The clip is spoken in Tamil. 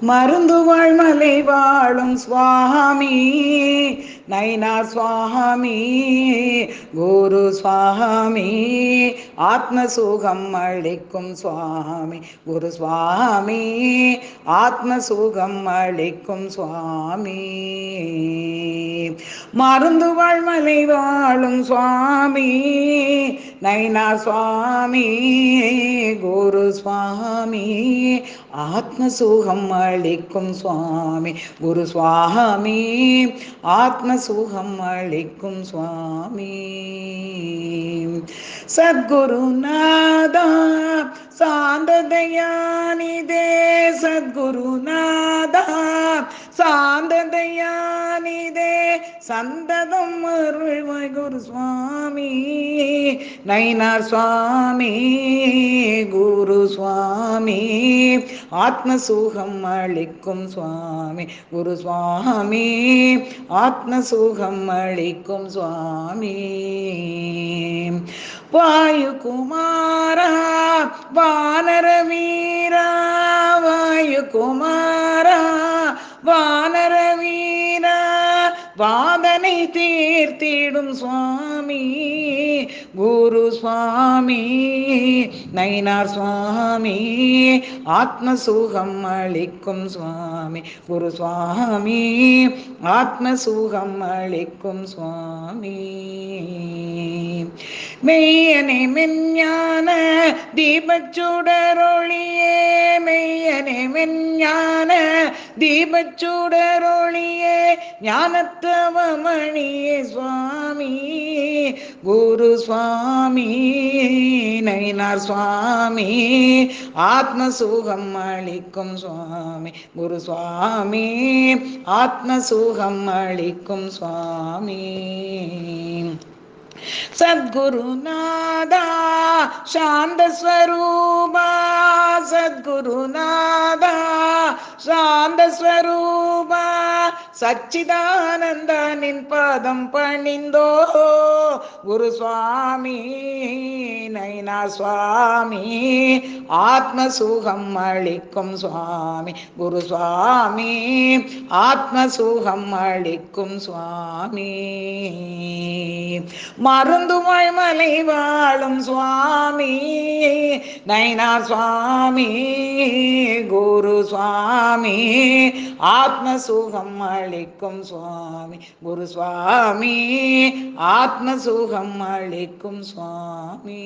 மருந்து வாழ்மலை வாழும் சுவாமி நயினார் சுவாமி குரு சுவாமி ஆத்ம சுகம் அளிக்கும் சுவாமி குரு சுவாமி ஆத்ம சுகம் அளிக்கும் சுவாமி மருந்து வாழ்மலை வாழும் சுவாமி நயினார் சுவாமி குரு சுவாமி ஆத்ம சுகம் அளிக்கும் சுவாமி குரு சுவாமி ஆத்ம சுகம் அளிக்கும் சுவாமி சத்குருநாதா சாந்த தயாநிதே சத்குருநாதா சாந்த தயாநிதே சந்ததம் அருள்வாய் குரு சுவாமி நயினார் சுவாமி குரு சுவாமி ஆத்ம சுகம் அளிக்கும் சுவாமி குரு சுவாமி ஆத்ம சுகம் அளிக்கும் சுவாமி வாயு குமாரா வானர வீரா வாயு குமாரா வானர வீரா வாதனை தீர்த்திடும் சுவாமி குரு சுவாமி நயினார் சுவாமி ஆத்ம சுகம் அளிக்கும் சுவாமி குரு சுவாமி ஆத்ம சுகம் அளிக்கும் சுவாமி மெய்யனே மெஞ்ஞான தீபச்சுடரொளியே மெய்யனே மெஞ்ஞான தீபச்சுடரொளியே ஞானத்தவமணியே சுவாமி குரு சுவாமி நயினார் சுவாமி ஆத்ம சுகம் அளிக்கும் சுவாமி குரு சுவாமி ஆத்ம சுகம் அளிக்கும் சுவாமி சத்குருநாதா சாந்த ஸ்வரூபா சத்குருநாதா சாந்த ஸ்வரூபா சச்சிதானந்த நின் பாதம் பணிந்தோ குரு சுவாமி நயினார் சுவாமி ஆத்ம சுகம் அளிக்கும் சுவாமி குரு சுவாமி ஆத்ம சுகம் அளிக்கும் சுவாமி மருந்து வாழ்மலை வாழும் சுவாமி நயினார் சுவாமி குரு சுவாமி ஆத்ம சுகம் அளிக்கும் சுவாமி குரு சுவாமி ஆத்ம சுகம் அளிக்கும் சுவாமி